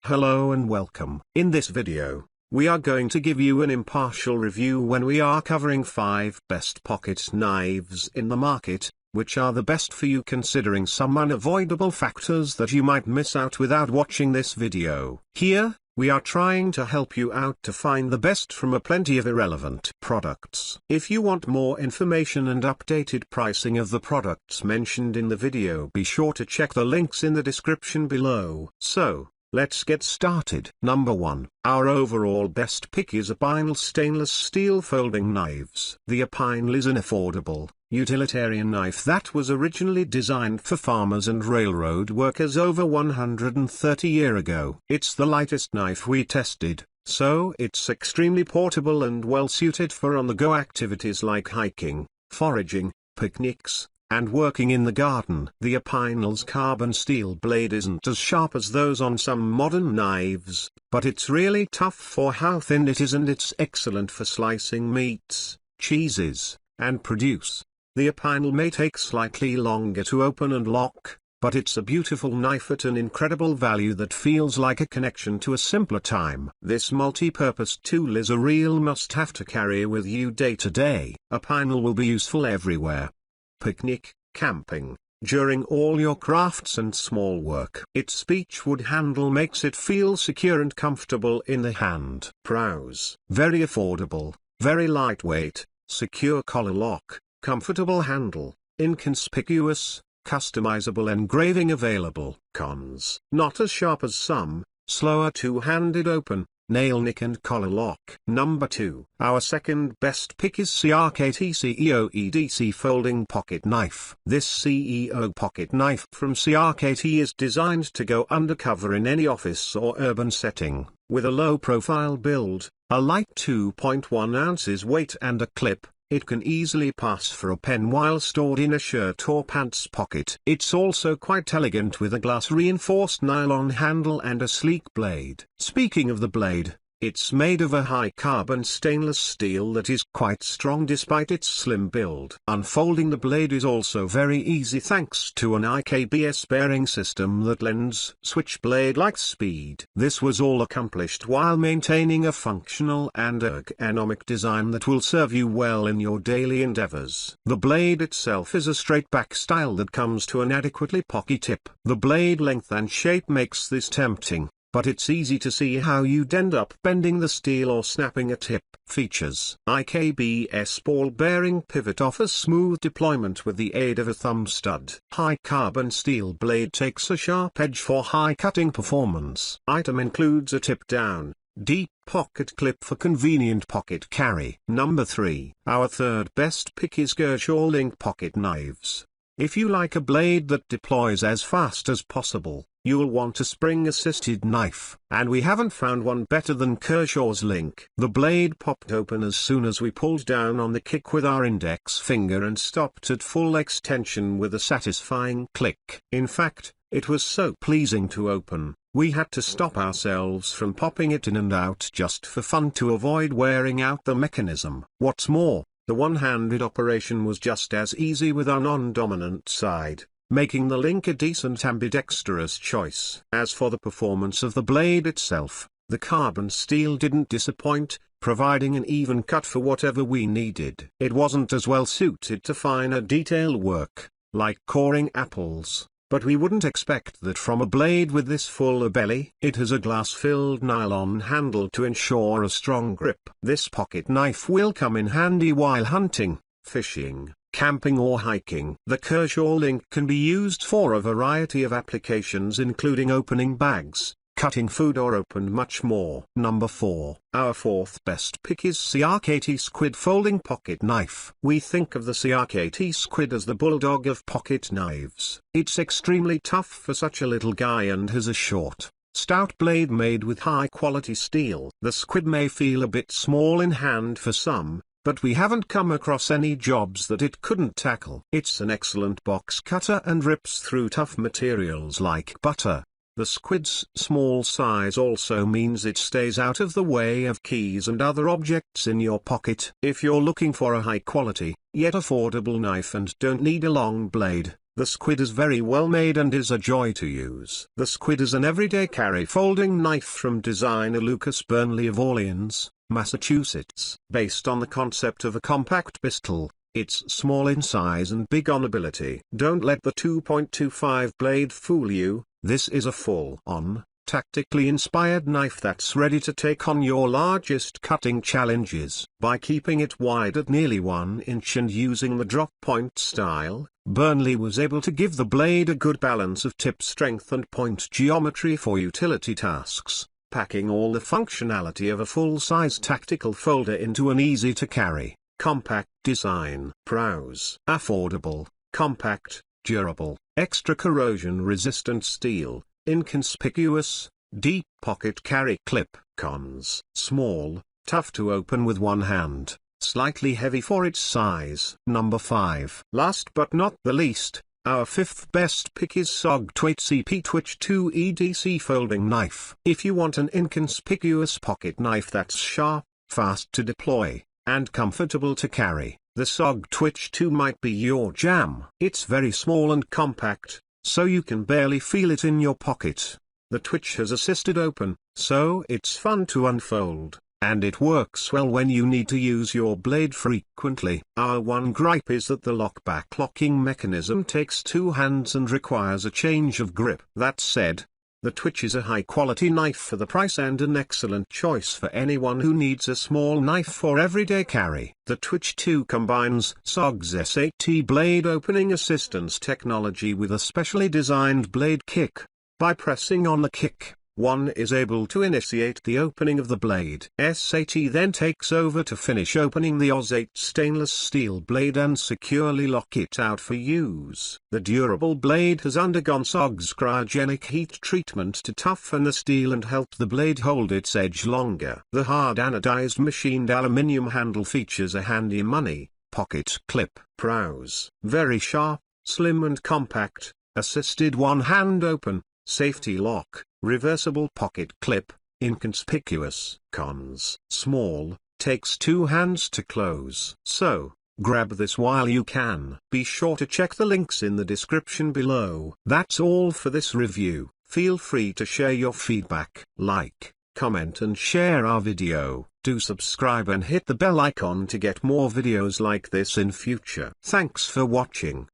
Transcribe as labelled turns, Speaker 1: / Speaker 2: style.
Speaker 1: Hello and welcome. In this video, we are going to give you an impartial review when we are covering 5 best pocket knives in the market, which are the best for you considering some unavoidable factors that you might miss out without watching this video. Here, we are trying to help you out to find the best from a plenty of irrelevant products. If you want more information and updated pricing of the products mentioned in the video, be sure to check the links in the description below. So, let's get started. Number 1. Our overall best pick is Opinel stainless steel folding knives. The Opinel is an affordable, utilitarian knife that was originally designed for farmers and railroad workers over 130 years ago. It's the lightest knife we tested, so it's extremely portable and well suited for on-the-go activities like hiking, foraging, picnics, and working in the garden. The Opinel's carbon steel blade isn't as sharp as those on some modern knives, but it's really tough for how thin it is, and it's excellent for slicing meats, cheeses, and produce. The Opinel may take slightly longer to open and lock, but it's a beautiful knife at an incredible value that feels like a connection to a simpler time. This multi-purpose tool is a real must-have to carry with you day to day. Opinel will be useful everywhere. Picnic, camping, during all your crafts and small work. Its beechwood handle makes it feel secure and comfortable in the hand. Pros: very affordable, very lightweight, secure collar lock, comfortable handle, inconspicuous, customizable engraving available. Cons: not as sharp as some, slower two-handed open, nail nick and collar lock. Number 2. Our second best pick is CRKT CEO EDC Folding Pocket Knife. This CEO pocket knife from CRKT is designed to go undercover in any office or urban setting, with a low-profile build, a light 2.1 ounces weight and a clip. It can easily pass for a pen while stored in a shirt or pants pocket. It's also quite elegant with a glass-reinforced nylon handle and a sleek blade. Speaking of the blade, it's made of a high-carbon stainless steel that is quite strong despite its slim build. Unfolding the blade is also very easy thanks to an IKBS bearing system that lends switchblade-like speed. This was all accomplished while maintaining a functional and ergonomic design that will serve you well in your daily endeavors. The blade itself is a straight-back style that comes to an adequately pocky tip. The blade length and shape makes this tempting, but it's easy to see how you'd end up bending the steel or snapping a tip. Features: IKBS ball bearing pivot offers smooth deployment with the aid of a thumb stud. High carbon steel blade takes a sharp edge for high cutting performance. Item includes a tip down, deep pocket clip for convenient pocket carry. Number 3. Our third best pick is Kershaw Link Pocket Knives. If you like a blade that deploys as fast as possible, you'll want a spring-assisted knife, and we haven't found one better than Kershaw's Link. The blade popped open as soon as we pulled down on the kick with our index finger and stopped at full extension with a satisfying click. In fact, it was so pleasing to open, we had to stop ourselves from popping it in and out just for fun to avoid wearing out the mechanism. What's more, the one-handed operation was just as easy with our non-dominant side, making the Link a decent ambidextrous choice. As for the performance of the blade itself, the carbon steel didn't disappoint, providing an even cut for whatever we needed. It wasn't as well suited to finer detail work, like coring apples, but we wouldn't expect that from a blade with this full a belly. It has a glass-filled nylon handle to ensure a strong grip. This pocket knife will come in handy while hunting, fishing, camping or hiking. The Kershaw Link can be used for a variety of applications including opening bags, cutting food or open much more. Number 4. Our fourth best pick is CRKT Squid Folding Pocket Knife. We think of the CRKT Squid as the bulldog of pocket knives. It's extremely tough for such a little guy and has a short, stout blade made with high-quality steel. The Squid may feel a bit small in hand for some, but we haven't come across any jobs that it couldn't tackle. It's an excellent box cutter and rips through tough materials like butter. The Squid's small size also means it stays out of the way of keys and other objects in your pocket. If you're looking for a high-quality, yet affordable knife and don't need a long blade, The Squid is very well made and is a joy to use. The Squid is an everyday carry folding knife from designer Lucas Burnley of Orleans, Massachusetts. Based on the concept of a compact pistol, it's small in size and big on ability. Don't let the 2.25 blade fool you. This is a full-on, tactically inspired knife that's ready to take on your largest cutting challenges. By keeping it wide at nearly 1 inch and using the drop point style, Burnley was able to give the blade a good balance of tip strength and point geometry for utility tasks, packing all the functionality of a full-size tactical folder into an easy-to-carry, compact design. Pros: affordable, compact, durable, extra corrosion-resistant steel, inconspicuous, deep pocket carry clip. Cons: small, tough to open with one hand, slightly heavy for its size. Number 5. Last but not the least, our 5th best pick is SOG CP Twitch 2 EDC folding knife. If you want an inconspicuous pocket knife that's sharp, fast to deploy, and comfortable to carry, the SOG Twitch 2 might be your jam. It's very small and compact, so you can barely feel it in your pocket. The Twitch has assisted open, so it's fun to unfold, and it works well when you need to use your blade frequently. Our one gripe is that the lockback locking mechanism takes 2 hands and requires a change of grip. That said, the Twitch is a high-quality knife for the price and an excellent choice for anyone who needs a small knife for everyday carry. The Twitch 2 combines SOG's SAT blade opening assistance technology with a specially designed blade kick. By pressing on the kick, one is able to initiate the opening of the blade. SAT then takes over to finish opening the OZ8 stainless steel blade and securely lock it out for use. The durable blade has undergone SOG's cryogenic heat treatment to toughen the steel and help the blade hold its edge longer. The hard anodized machined aluminium handle features a handy money pocket clip. Pros: very sharp, slim and compact, assisted one-hand open, safety lock, reversible pocket clip, inconspicuous. Cons: small, takes 2 hands to close. So, grab this while you can. Be sure to check the links in the description below. That's all for this review. Feel free to share your feedback. Like, comment and share our video. Do subscribe and hit the bell icon to get more videos like this in future. Thanks for watching.